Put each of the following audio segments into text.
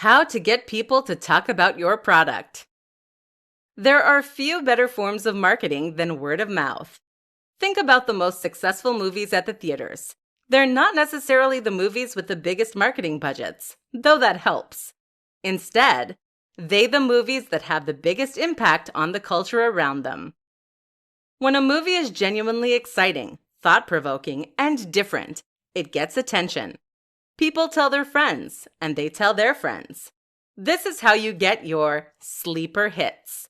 How to get people to talk about your product. There are few better forms of marketing than word of mouth. Think about the most successful movies at the theaters. They're not necessarily the movies with the biggest marketing budgets, though that helps. Instead, they're the movies that have the biggest impact on the culture around them. When a movie is genuinely exciting, thought-provoking, and different, it gets attention. People tell their friends, and they tell their friends. This is how you get your sleeper hits.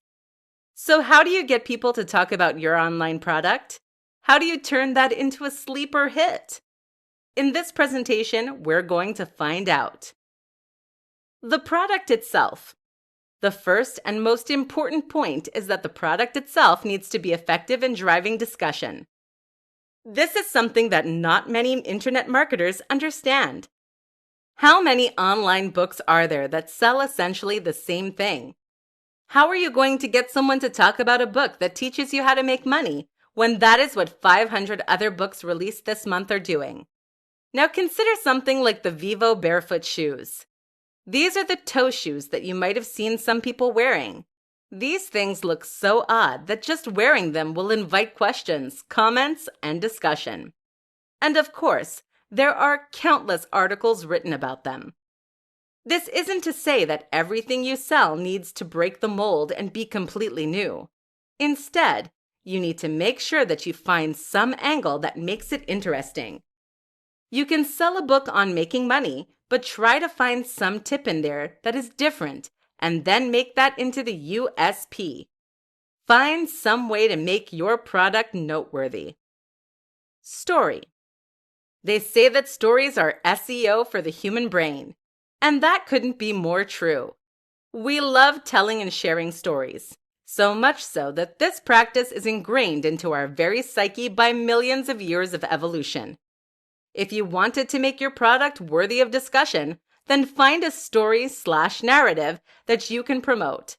So how do you get people to talk about your online product? How do you turn that into a sleeper hit? In this presentation, we're going to find out. The product itself. The first and most important point is that the product itself needs to be effective in driving discussion. This is something that not many internet marketers understand. How many online books are there that sell essentially the same thing? How are you going to get someone to talk about a book that teaches you how to make money when that is what 500 other books released this month are doing? Now consider something like the Vivo barefoot shoes. These are the toe shoes that you might have seen some people wearing. These things look so odd that just wearing them will invite questions, comments, and discussion. And of course, there are countless articles written about them. This isn't to say that everything you sell needs to break the mold and be completely new. Instead, you need to make sure that you find some angle that makes it interesting. You can sell a book on making money, but try to find some tip in there that is different and then make that into the USP. Find some way to make your product noteworthy. Story. They say that stories are SEO for the human brain, and that couldn't be more true. We love telling and sharing stories, so much so that this practice is ingrained into our very psyche by millions of years of evolution. If you wanted to make your product worthy of discussion, then find a story/narrative that you can promote.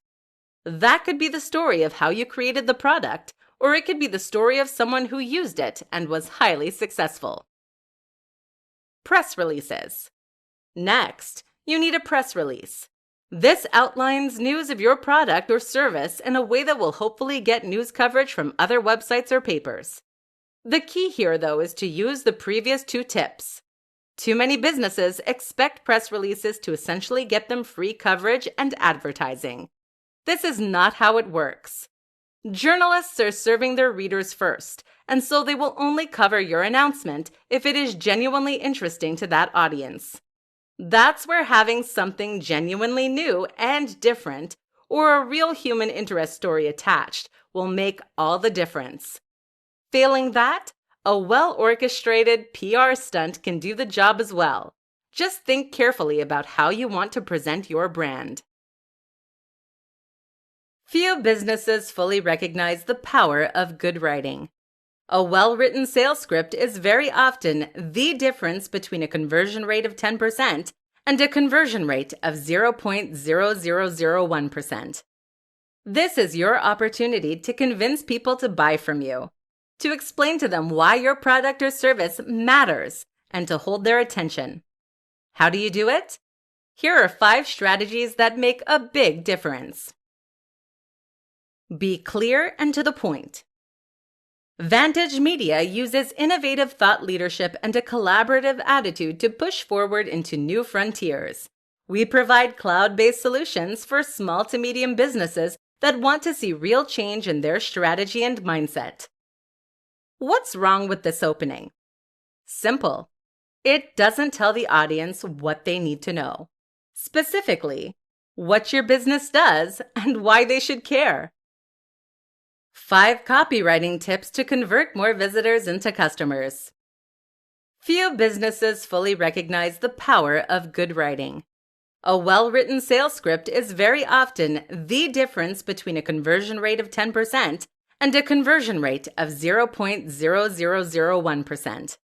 That could be the story of how you created the product, or it could be the story of someone who used it and was highly successful. Press releases. Next, you need a press release. This outlines news of your product or service in a way that will hopefully get news coverage from other websites or papers. The key here, though, is to use the previous two tips. Too many businesses expect press releases to essentially get them free coverage and advertising. This is not how it works. Journalists are serving their readers first, and so they will only cover your announcement if it is genuinely interesting to that audience. That's where having something genuinely new and different, or a real human interest story attached, will make all the difference. Failing that, a well-orchestrated PR stunt can do the job as well. Just think carefully about how you want to present your brand. Few businesses fully recognize the power of good writing. A well-written sales script is very often the difference between a conversion rate of 10% and a conversion rate of 0.0001%. This is your opportunity to convince people to buy from you, to explain to them why your product or service matters, and to hold their attention. How do you do it? Here are 5 strategies that make a big difference. Be clear and to the point. Vantage Media uses innovative thought leadership and a collaborative attitude to push forward into new frontiers. We provide cloud-based solutions for small to medium businesses that want to see real change in their strategy and mindset. What's wrong with this opening? Simple. It doesn't tell the audience what they need to know. Specifically, what your business does and why they should care. 5 copywriting tips to convert more visitors into customers. Few businesses fully recognize the power of good writing. A well-written sales script is very often the difference between a conversion rate of 10% and a conversion rate of 0.0001%.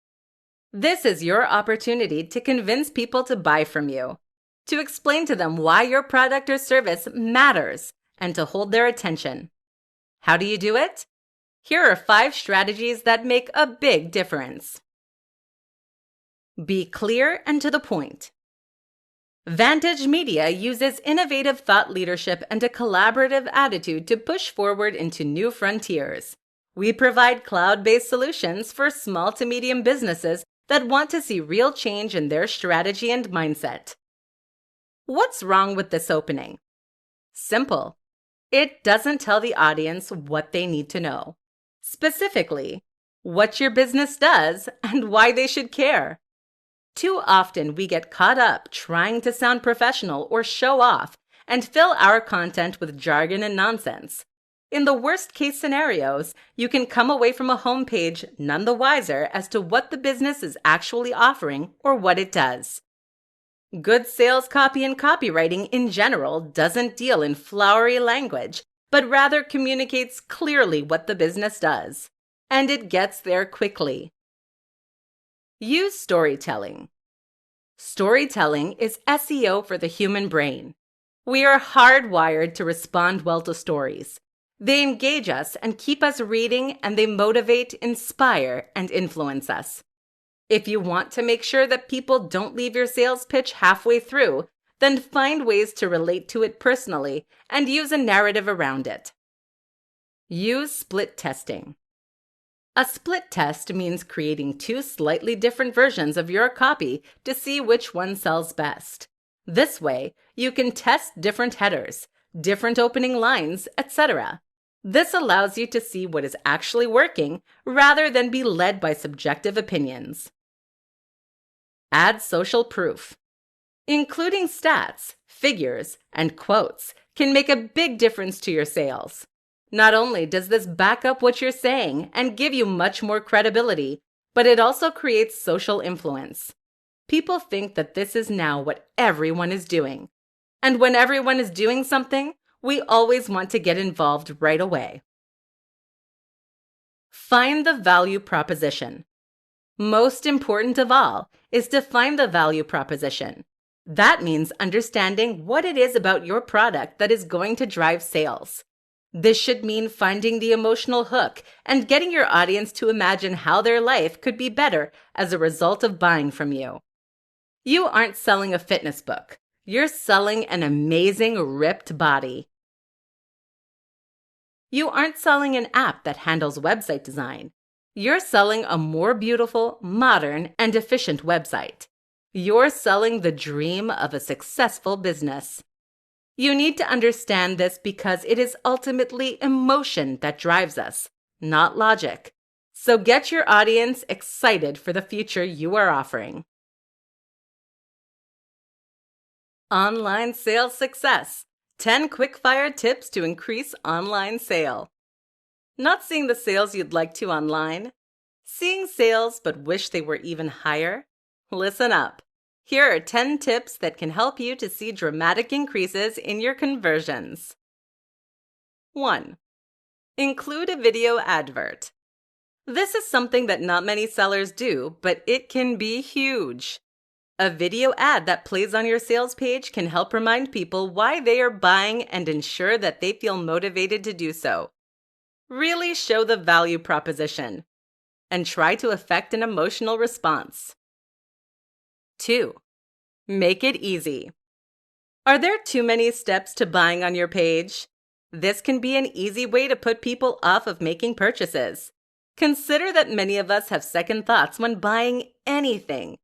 This is your opportunity to convince people to buy from you, to explain to them why your product or service matters, and to hold their attention. How do you do it? Here are 5 strategies that make a big difference. Be clear and to the point. Vantage Media uses innovative thought leadership and a collaborative attitude to push forward into new frontiers. We provide cloud-based solutions for small to medium businesses that want to see real change in their strategy and mindset. What's wrong with this opening? Simple. It doesn't tell the audience what they need to know. Specifically, what your business does and why they should care. Too often we get caught up trying to sound professional or show off and fill our content with jargon and nonsense. In the worst case scenarios, you can come away from a homepage none the wiser as to what the business is actually offering or what it does. Good sales copy and copywriting in general doesn't deal in flowery language, but rather communicates clearly what the business does. And it gets there quickly. Use storytelling. Storytelling is SEO for the human brain. We are hardwired to respond well to stories. They engage us and keep us reading, and they motivate, inspire, and influence us. If you want to make sure that people don't leave your sales pitch halfway through, then find ways to relate to it personally and use a narrative around it. Use split testing. A split test means creating two slightly different versions of your copy to see which one sells best. This way, you can test different headers, different opening lines, etc. This allows you to see what is actually working rather than be led by subjective opinions. Add social proof. Including stats, figures, and quotes can make a big difference to your sales. Not only does this back up what you're saying and give you much more credibility, but it also creates social influence. People think that this is now what everyone is doing. And when everyone is doing something, we always want to get involved right away. Find the value proposition. Most important of all is to find the value proposition. That means understanding what it is about your product that is going to drive sales. This should mean finding the emotional hook and getting your audience to imagine how their life could be better as a result of buying from you. You aren't selling a fitness book. You're selling an amazing, ripped body. You aren't selling an app that handles website design. You're selling a more beautiful, modern, and efficient website. You're selling the dream of a successful business. You need to understand this because it is ultimately emotion that drives us, not logic. So get your audience excited for the future you are offering. Online sales success. 10 quick-fire tips to increase online sale. Not seeing the sales you'd like to online? Seeing sales but wish they were even higher? Listen up. Here are 10 tips that can help you to see dramatic increases in your conversions. 1. Include a video advert. This is something that not many sellers do, but it can be huge. A video ad that plays on your sales page can help remind people why they are buying and ensure that they feel motivated to do so. Really show the value proposition and try to affect an emotional response. 2. Make it easy. Are there too many steps to buying on your page? This can be an easy way to put people off of making purchases. Consider that many of us have second thoughts when buying anything.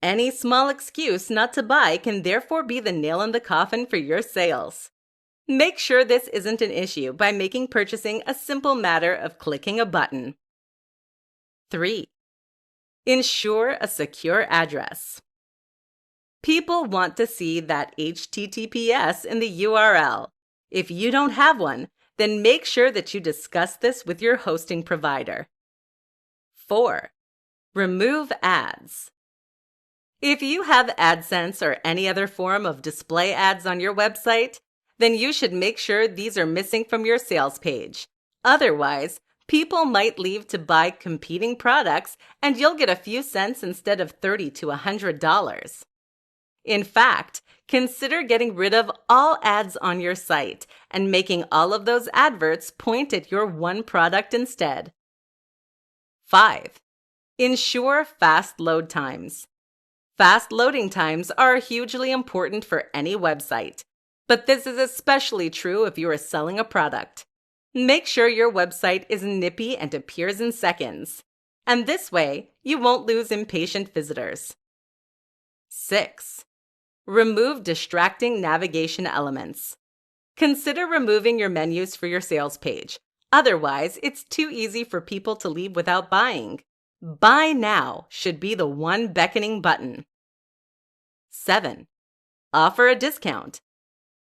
Any small excuse not to buy can therefore be the nail in the coffin for your sales. Make sure this isn't an issue by making purchasing a simple matter of clicking a button. 3. Ensure a secure address. People want to see that HTTPS in the URL. If you don't have one, then make sure that you discuss this with your hosting provider. 4. Remove ads. If you have AdSense or any other form of display ads on your website, then you should make sure these are missing from your sales page. Otherwise, people might leave to buy competing products and you'll get a few cents instead of $30 to $100. In fact, consider getting rid of all ads on your site and making all of those adverts point at your one product instead. 5. Ensure fast load times. Fast loading times are hugely important for any website, but this is especially true if you are selling a product. Make sure your website is nippy and appears in seconds, and this way you won't lose impatient visitors. 6. Remove distracting navigation elements. Consider removing your menus for your sales page. Otherwise, it's too easy for people to leave without buying. Buy now should be the one beckoning button. 7. Offer a discount.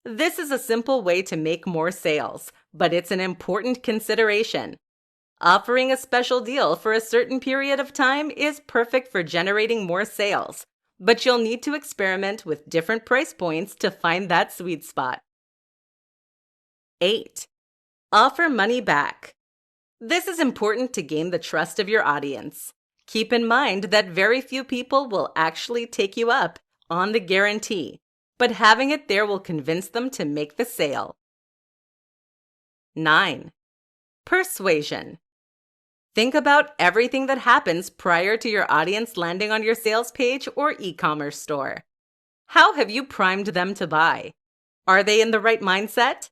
This is a simple way to make more sales, but it's an important consideration. Offering a special deal for a certain period of time is perfect for generating more sales, but you'll need to experiment with different price points to find that sweet spot. 8. Offer money back. This is important to gain the trust of your audience. Keep in mind that very few people will actually take you up on the guarantee, but having it there will convince them to make the sale. 9. Persuasion. Think about everything that happens prior to your audience landing on your sales page or e-commerce store. How have you primed them to buy? Are they in the right mindset?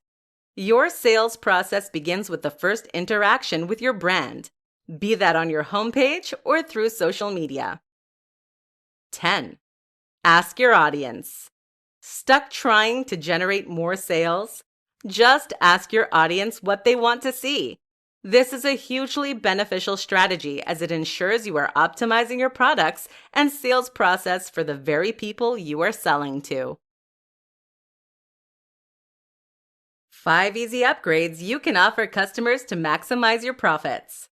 Your sales process begins with the first interaction with your brand, be that on your homepage or through social media. 10. Ask your audience. Stuck trying to generate more sales? Just ask your audience what they want to see. This is a hugely beneficial strategy as it ensures you are optimizing your products and sales process for the very people you are selling to. 5 easy upgrades you can offer customers to maximize your profits.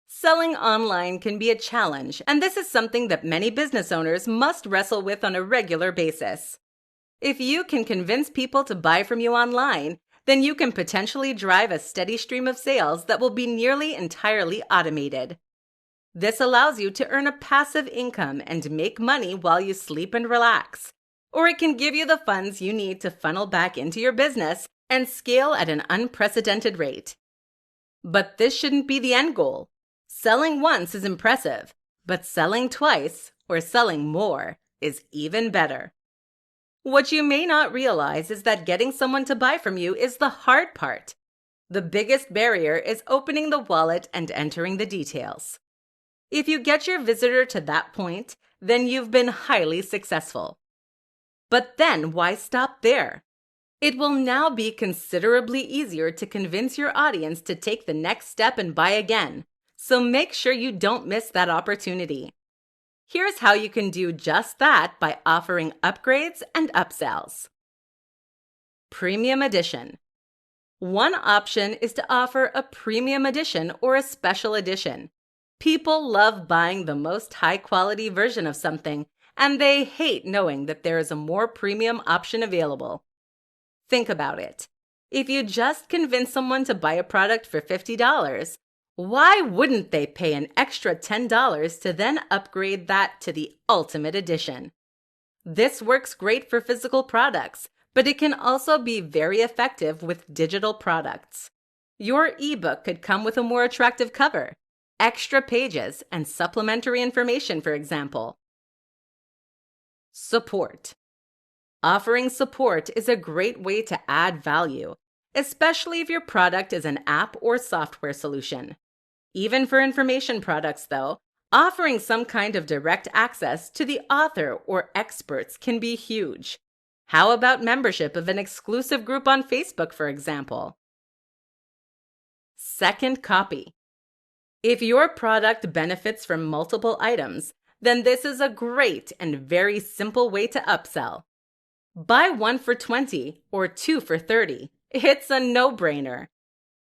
Selling online can be a challenge, and this is something that many business owners must wrestle with on a regular basis. If you can convince people to buy from you online, then you can potentially drive a steady stream of sales that will be nearly entirely automated. This allows you to earn a passive income and make money while you sleep and relax. Or it can give you the funds you need to funnel back into your business and scale at an unprecedented rate. But this shouldn't be the end goal. Selling once is impressive, but selling twice or selling more is even better. What you may not realize is that getting someone to buy from you is the hard part. The biggest barrier is opening the wallet and entering the details. If you get your visitor to that point, then you've been highly successful. But then why stop there? It will now be considerably easier to convince your audience to take the next step and buy again, so make sure you don't miss that opportunity. Here's how you can do just that by offering upgrades and upsells. Premium Edition. One option is to offer a premium edition or a special edition. People love buying the most high-quality version of something, and they hate knowing that there is a more premium option available. Think about it. If you just convince someone to buy a product for $50, why wouldn't they pay an extra $10 to then upgrade that to the ultimate edition? This works great for physical products, but it can also be very effective with digital products. Your ebook could come with a more attractive cover, extra pages, and supplementary information, for example. Support. Offering support is a great way to add value, especially if your product is an app or software solution. Even for information products, though, offering some kind of direct access to the author or experts can be huge. How about membership of an exclusive group on Facebook, for example? Second copy. If your product benefits from multiple items, then this is a great and very simple way to upsell. Buy 1 for $20 or 2 for $30. It's a no-brainer.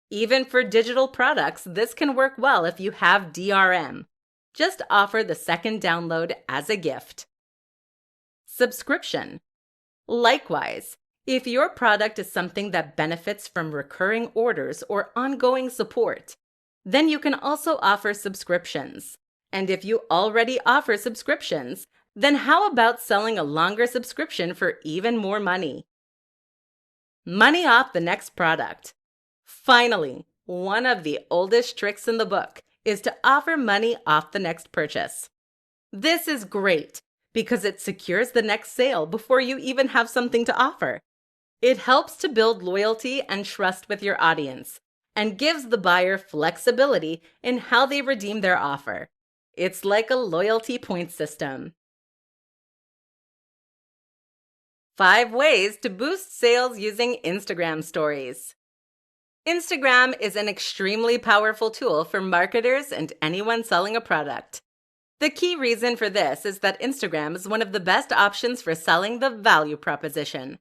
Even for digital products, this can work well if you have DRM. Just offer the second download as a gift. Subscription. Likewise, if your product is something that benefits from recurring orders or ongoing support, then you can also offer subscriptions. And if you already offer subscriptions, then how about selling a longer subscription for even more money? Money off the next product. Finally, one of the oldest tricks in the book is to offer money off the next purchase. This is great because it secures the next sale before you even have something to offer. It helps to build loyalty and trust with your audience and gives the buyer flexibility in how they redeem their offer. It's like a loyalty point system. 5 ways to boost sales using Instagram stories. Instagram is an extremely powerful tool for marketers and anyone selling a product. The key reason for this is that Instagram is one of the best options for selling the value proposition.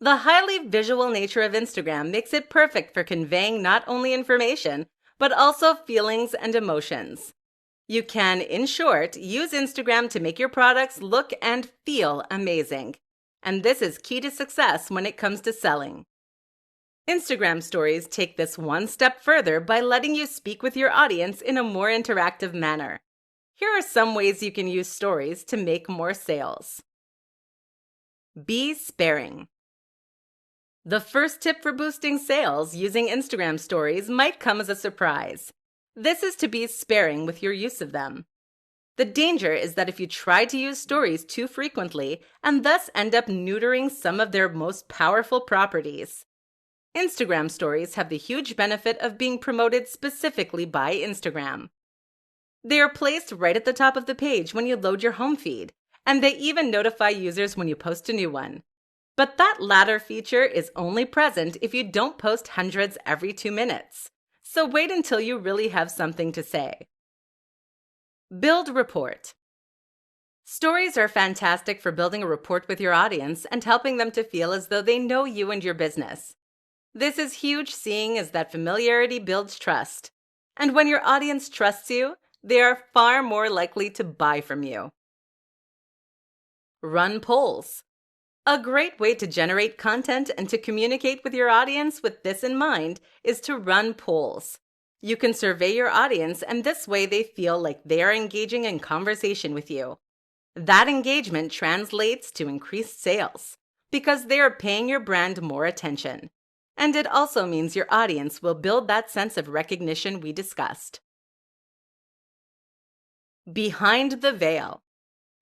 The highly visual nature of Instagram makes it perfect for conveying not only information, but also feelings and emotions. You can, in short, use Instagram to make your products look and feel amazing. And this is key to success when it comes to selling. Instagram stories take this one step further by letting you speak with your audience in a more interactive manner. Here are some ways you can use stories to make more sales. Be sparing. The first tip for boosting sales using Instagram stories might come as a surprise. This is to be sparing with your use of them. The danger is that if you try to use stories too frequently and thus end up neutering some of their most powerful properties. Instagram stories have the huge benefit of being promoted specifically by Instagram. They are placed right at the top of the page when you load your home feed, and they even notify users when you post a new one. But that latter feature is only present if you don't post hundreds every 2 minutes. So wait until you really have something to say. Build rapport. Stories are fantastic for building a rapport with your audience and helping them to feel as though they know you and your business. This is huge, seeing as that familiarity builds trust. And when your audience trusts you, they are far more likely to buy from you. Run polls. A great way to generate content and to communicate with your audience with this in mind is to run polls. You can survey your audience, and this way they feel like they are engaging in conversation with you. That engagement translates to increased sales because they are paying your brand more attention. And it also means your audience will build that sense of recognition we discussed. Behind the veil.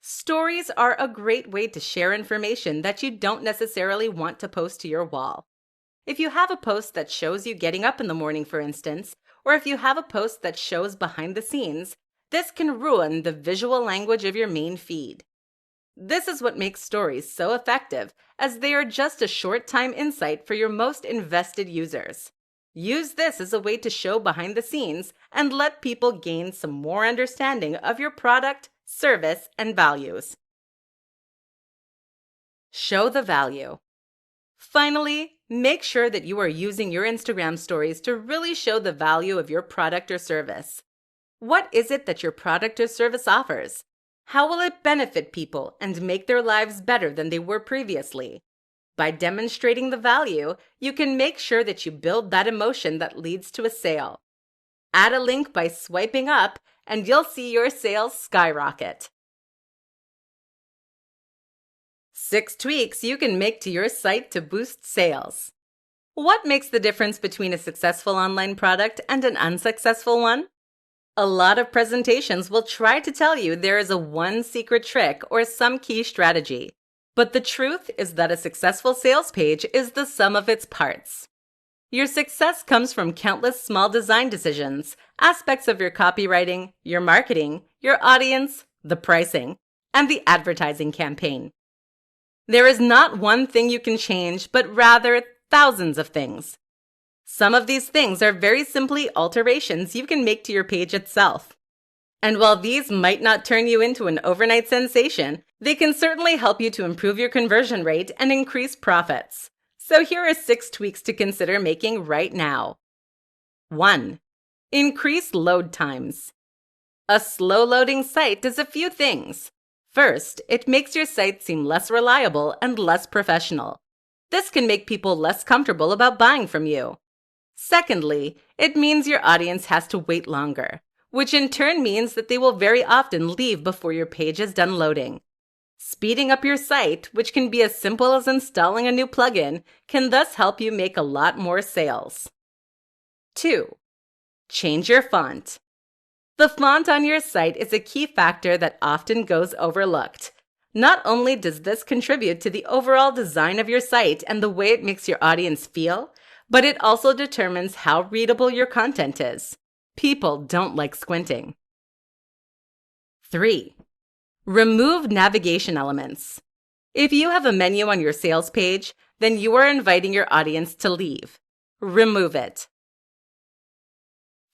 Stories are a great way to share information that you don't necessarily want to post to your wall. If you have a post that shows you getting up in the morning, for instance, or if you have a post that shows behind the scenes, this can ruin the visual language of your main feed. This is what makes stories so effective, as they are just a short-time insight for your most invested users. Use this as a way to show behind the scenes and let people gain some more understanding of your product, service, and values. Show the value. Finally, make sure that you are using your Instagram stories to really show the value of your product or service. What is it that your product or service offers? How will it benefit people and make their lives better than they were previously? By demonstrating the value, you can make sure that you build that emotion that leads to a sale. Add a link by swiping up, and you'll see your sales skyrocket. 6 tweaks you can make to your site to boost sales. What makes the difference between a successful online product and an unsuccessful one? A lot of presentations will try to tell you there is a one secret trick or some key strategy. But the truth is that a successful sales page is the sum of its parts. Your success comes from countless small design decisions, aspects of your copywriting, your marketing, your audience, the pricing, and the advertising campaign. There is not one thing you can change, but rather thousands of things. Some of these things are very simply alterations you can make to your page itself. And while these might not turn you into an overnight sensation, they can certainly help you to improve your conversion rate and increase profits. So here are 6 tweaks to consider making right now. 1. Increase load times. A slow-loading site does a few things. First, it makes your site seem less reliable and less professional. This can make people less comfortable about buying from you. Secondly, it means your audience has to wait longer, which in turn means that they will very often leave before your page is done loading. Speeding up your site, which can be as simple as installing a new plugin, can thus help you make a lot more sales. 2. Change your font. The font on your site is a key factor that often goes overlooked. Not only does this contribute to the overall design of your site and the way it makes your audience feel, but it also determines how readable your content is. People don't like squinting. 3. Remove navigation elements. If you have a menu on your sales page, then you are inviting your audience to leave. Remove it.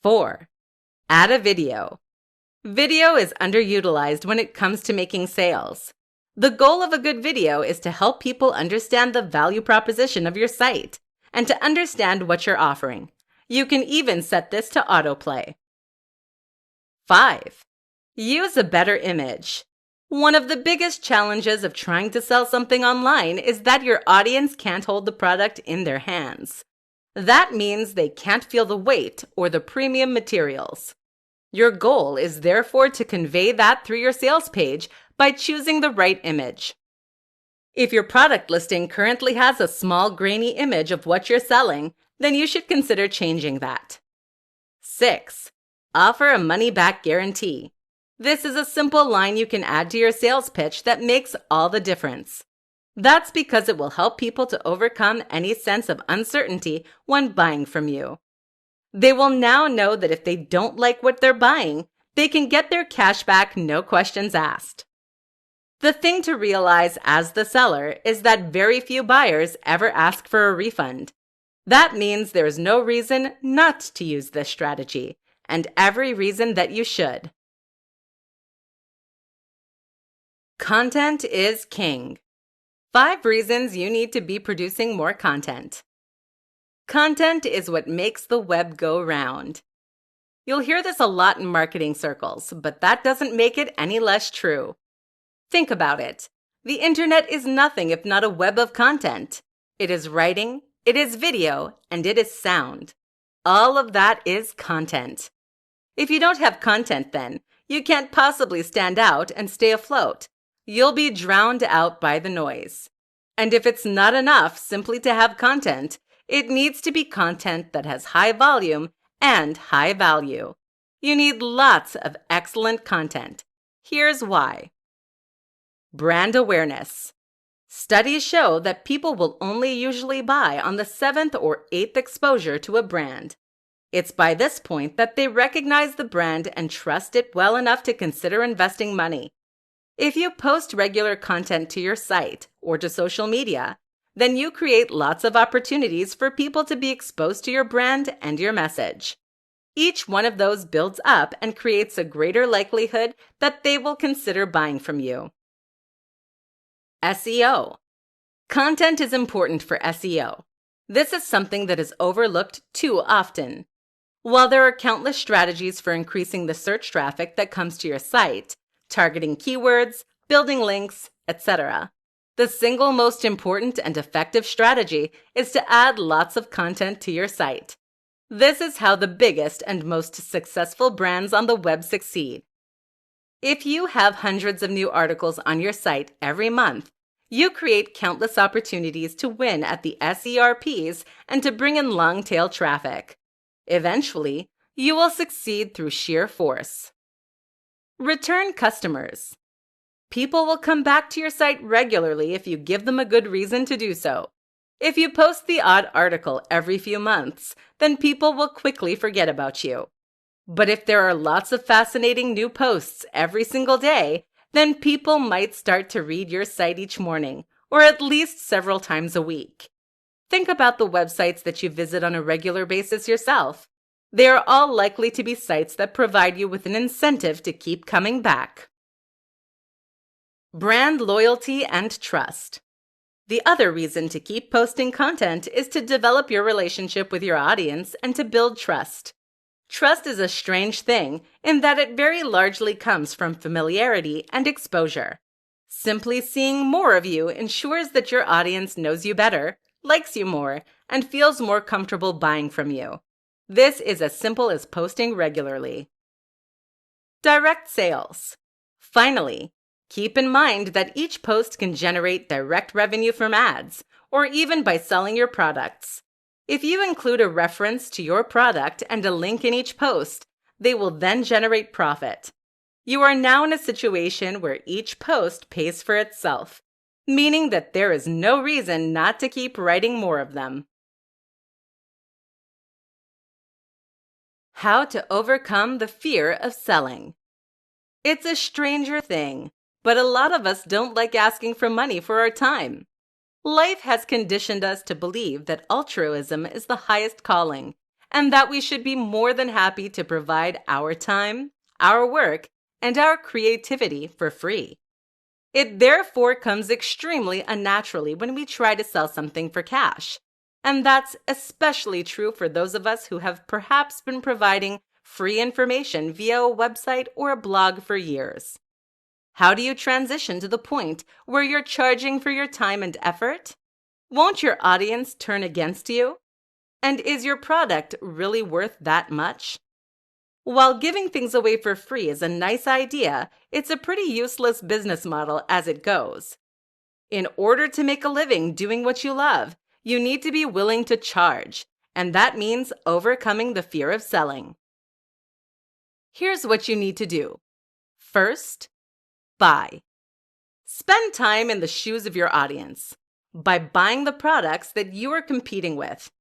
4. Add a video. Video is underutilized when it comes to making sales. The goal of a good video is to help people understand the value proposition of your site and to understand what you're offering. You can even set this to autoplay. 5. Use a better image. One of the biggest challenges of trying to sell something online is that your audience can't hold the product in their hands. That means they can't feel the weight or the premium materials. Your goal is therefore to convey that through your sales page by choosing the right image. If your product listing currently has a small, grainy image of what you're selling, then you should consider changing that. 6. Offer a money-back guarantee. This is a simple line you can add to your sales pitch that makes all the difference. That's because it will help people to overcome any sense of uncertainty when buying from you. They will now know that if they don't like what they're buying, they can get their cash back, no questions asked. The thing to realize as the seller is that very few buyers ever ask for a refund. That means there is no reason not to use this strategy, and every reason that you should. Content is king. 5 reasons you need to be producing more content. Content is what makes the web go round. You'll hear this a lot in marketing circles, but that doesn't make it any less true. Think about it. The internet is nothing if not a web of content. It is writing, it is video, and it is sound. All of that is content. If you don't have content then, you can't possibly stand out and stay afloat. You'll be drowned out by the noise. And if it's not enough simply to have content, it needs to be content that has high volume and high value. You need lots of excellent content. Here's why. Brand awareness. Studies show that people will only usually buy on the 7th or 8th exposure to a brand. It's by this point that they recognize the brand and trust it well enough to consider investing money. If you post regular content to your site or to social media, then you create lots of opportunities for people to be exposed to your brand and your message. Each one of those builds up and creates a greater likelihood that they will consider buying from you. SEO. Content is important for SEO. This is something that is overlooked too often. While there are countless strategies for increasing the search traffic that comes to your site, targeting keywords, building links, etc., the single most important and effective strategy is to add lots of content to your site. This is how the biggest and most successful brands on the web succeed. If you have hundreds of new articles on your site every month, you create countless opportunities to win at the SERPs and to bring in long-tail traffic. Eventually, you will succeed through sheer force. Return customers. People will come back to your site regularly if you give them a good reason to do so. If you post the odd article every few months, then people will quickly forget about you. But if there are lots of fascinating new posts every single day, then people might start to read your site each morning, or at least several times a week. Think about the websites that you visit on a regular basis yourself. They are all likely to be sites that provide you with an incentive to keep coming back. Brand loyalty and trust. The other reason to keep posting content is to develop your relationship with your audience and to build trust. Trust is a strange thing in that it very largely comes from familiarity and exposure. Simply seeing more of you ensures that your audience knows you better, likes you more, and feels more comfortable buying from you. This is as simple as posting regularly. Direct sales. Finally, keep in mind that each post can generate direct revenue from ads, or even by selling your products. If you include a reference to your product and a link in each post, they will then generate profit. You are now in a situation where each post pays for itself, meaning that there is no reason not to keep writing more of them. How to overcome the fear of selling. It's a stranger thing, but a lot of us don't like asking for money for our time. Life has conditioned us to believe that altruism is the highest calling, and that we should be more than happy to provide our time, our work, and our creativity for free. It therefore comes extremely unnaturally when we try to sell something for cash. And that's especially true for those of us who have perhaps been providing free information via a website or a blog for years. How do you transition to the point where you're charging for your time and effort? Won't your audience turn against you? And is your product really worth that much? While giving things away for free is a nice idea, it's a pretty useless business model as it goes. In order to make a living doing what you love, you need to be willing to charge, and that means overcoming the fear of selling. Here's what you need to do. First, buy. Spend time in the shoes of your audience by buying the products that you are competing with.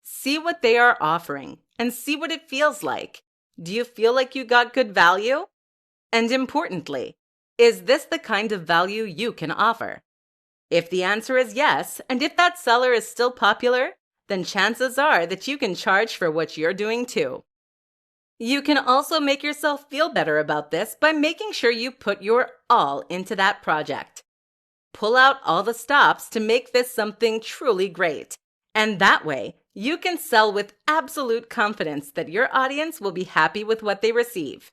See what they are offering and see what it feels like. Do you feel like you got good value? And importantly, is this the kind of value you can offer? If the answer is yes, and if that seller is still popular, then chances are that you can charge for what you're doing too. You can also make yourself feel better about this by making sure you put your all into that project. Pull out all the stops to make this something truly great. And that way, you can sell with absolute confidence that your audience will be happy with what they receive.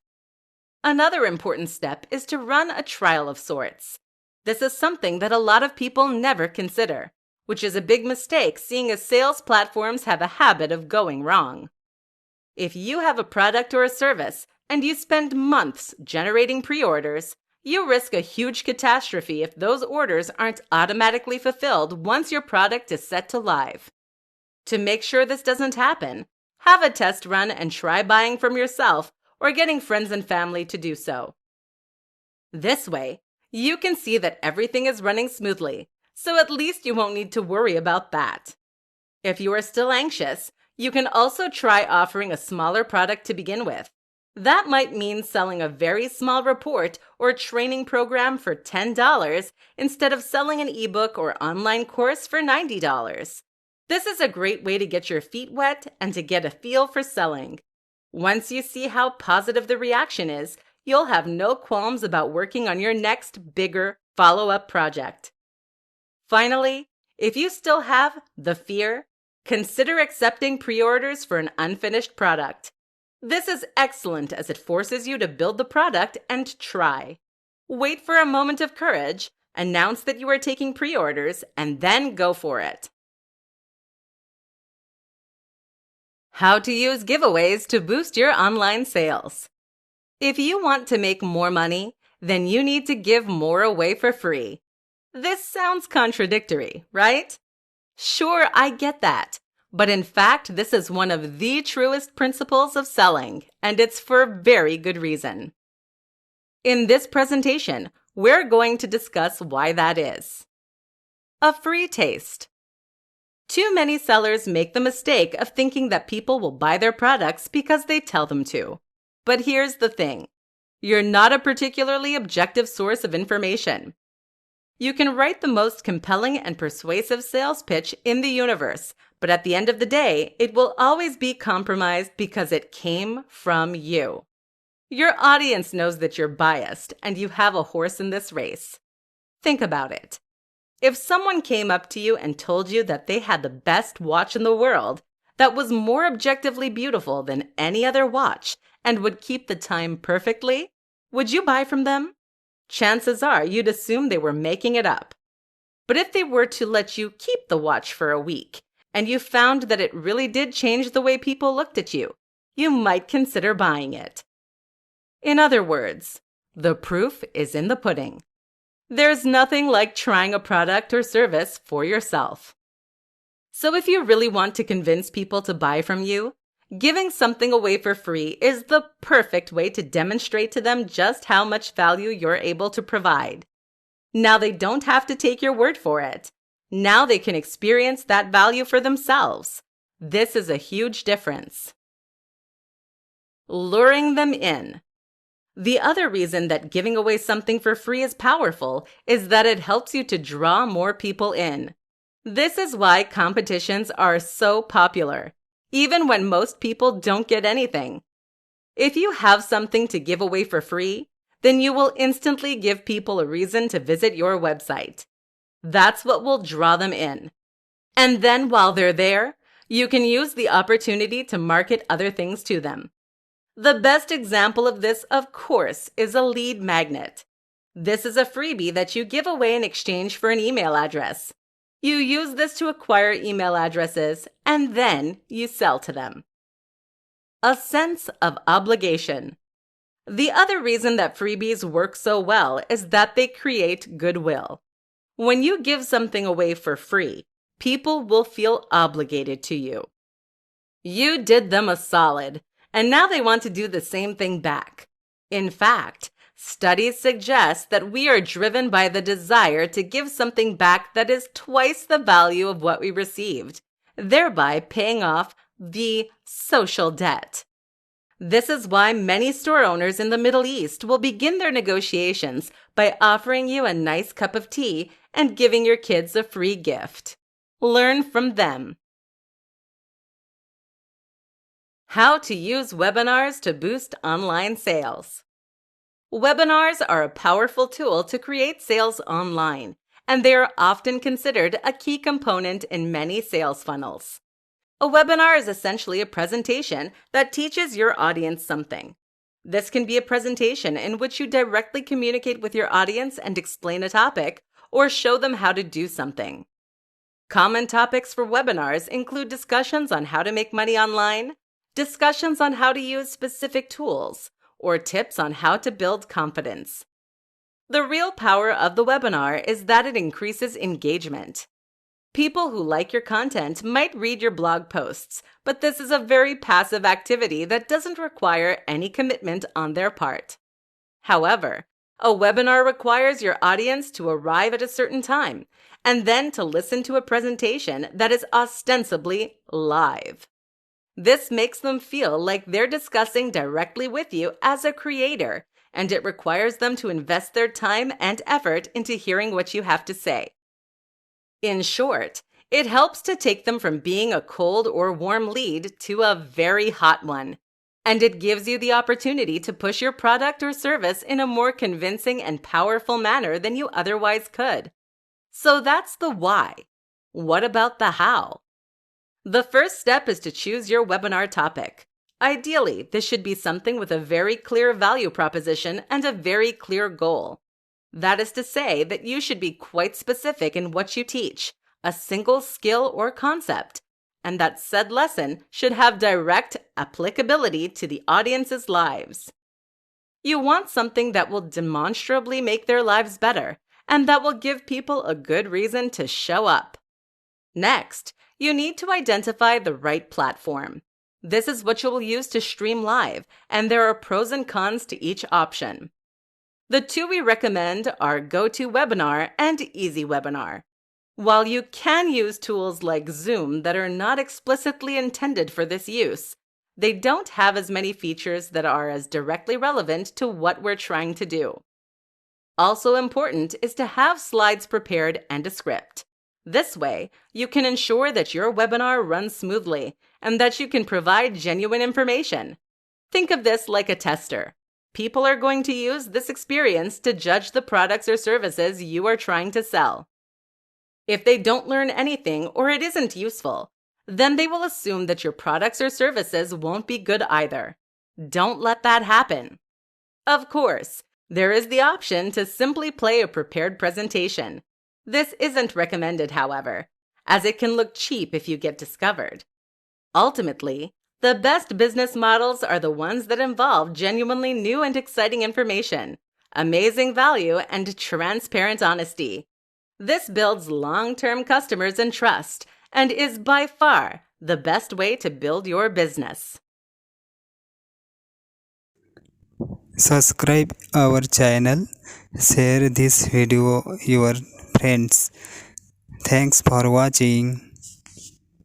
Another important step is to run a trial of sorts. This is something that a lot of people never consider, which is a big mistake seeing as sales platforms have a habit of going wrong. If you have a product or a service and you spend months generating pre-orders, you risk a huge catastrophe if those orders aren't automatically fulfilled once your product is set to live. To make sure this doesn't happen, have a test run and try buying from yourself or getting friends and family to do so. This way, you can see that everything is running smoothly, so at least you won't need to worry about that. If you are still anxious, you can also try offering a smaller product to begin with. That might mean selling a very small report or training program for $10 instead of selling an ebook or online course for $90. This is a great way to get your feet wet and to get a feel for selling. Once you see how positive the reaction is, you'll have no qualms about working on your next, bigger follow-up project. Finally, if you still have the fear, consider accepting pre-orders for an unfinished product. This is excellent as it forces you to build the product and try. Wait for a moment of courage, announce that you are taking pre-orders, and then go for it. How to use giveaways to boost your online sales. If you want to make more money, then you need to give more away for free. This sounds contradictory, right? Sure, I get that. But in fact, this is one of the truest principles of selling, and it's for very good reason. In this presentation, we're going to discuss why that is. A free taste. Too many sellers make the mistake of thinking that people will buy their products because they tell them to. But here's the thing. You're not a particularly objective source of information. You can write the most compelling and persuasive sales pitch in the universe, but at the end of the day, it will always be compromised because it came from you. Your audience knows that you're biased and you have a horse in this race. Think about it. If someone came up to you and told you that they had the best watch in the world, that was more objectively beautiful than any other watch, and would keep the time perfectly, would you buy from them? Chances are you'd assume they were making it up. But if they were to let you keep the watch for a week, and you found that it really did change the way people looked at you, you might consider buying it. In other words, the proof is in the pudding. There's nothing like trying a product or service for yourself. So if you really want to convince people to buy from you, Giving something away for free is the perfect way to demonstrate to them just how much value you're able to provide. Now they don't have to take your word for it. Now they can experience that value for themselves. This is a huge difference. Luring them in. The other reason that giving away something for free is powerful is that it helps you to draw more people in. This is why competitions are so popular, even when most people don't get anything. If you have something to give away for free, then you will instantly give people a reason to visit your website. That's what will draw them in. And then while they're there, you can use the opportunity to market other things to them. The best example of this, of course, is a lead magnet. This is a freebie that you give away in exchange for an email address. You use this to acquire email addresses, and then you sell to them. A sense of obligation. The other reason that freebies work so well is that they create goodwill. When you give something away for free, people will feel obligated to you. You did them a solid, and now they want to do the same thing back. In fact, studies suggest that we are driven by the desire to give something back that is twice the value of what we received, thereby paying off the social debt. This is why many store owners in the Middle East will begin their negotiations by offering you a nice cup of tea and giving your kids a free gift. Learn from them. How to use webinars to boost online sales. Webinars are a powerful tool to create sales online, and they are often considered a key component in many sales funnels. A webinar is essentially a presentation that teaches your audience something. This can be a presentation in which you directly communicate with your audience and explain a topic, or show them how to do something. Common topics for webinars include discussions on how to make money online, discussions on how to use specific tools, or tips on how to build confidence. The real power of the webinar is that it increases engagement. People who like your content might read your blog posts, but this is a very passive activity that doesn't require any commitment on their part. However, a webinar requires your audience to arrive at a certain time and then to listen to a presentation that is ostensibly live. This makes them feel like they're discussing directly with you as a creator, and it requires them to invest their time and effort into hearing what you have to say. In short, it helps to take them from being a cold or warm lead to a very hot one, and it gives you the opportunity to push your product or service in a more convincing and powerful manner than you otherwise could. So that's the why. What about the how? The first step is to choose your webinar topic. Ideally, this should be something with a very clear value proposition and a very clear goal. That is to say that you should be quite specific in what you teach, a single skill or concept, and that said lesson should have direct applicability to the audience's lives. You want something that will demonstrably make their lives better, and that will give people a good reason to show up. Next, you need to identify the right platform. This is what you will use to stream live, and there are pros and cons to each option. The two we recommend are GoToWebinar and EasyWebinar. While you can use tools like Zoom that are not explicitly intended for this use, they don't have as many features that are as directly relevant to what we're trying to do. Also important is to have slides prepared and a script. This way, you can ensure that your webinar runs smoothly and that you can provide genuine information. Think of this like a tester. People are going to use this experience to judge the products or services you are trying to sell. If they don't learn anything or it isn't useful, then they will assume that your products or services won't be good either. Don't let that happen. Of course, there is the option to simply play a prepared presentation. This isn't recommended, however, as it can look cheap if you get discovered. Ultimately, the best business models are the ones that involve genuinely new and exciting information, amazing value, and transparent honesty. This builds long-term customers and trust, and is by far the best way to build your business. Subscribe our channel, share this video your friends. Thanks for watching.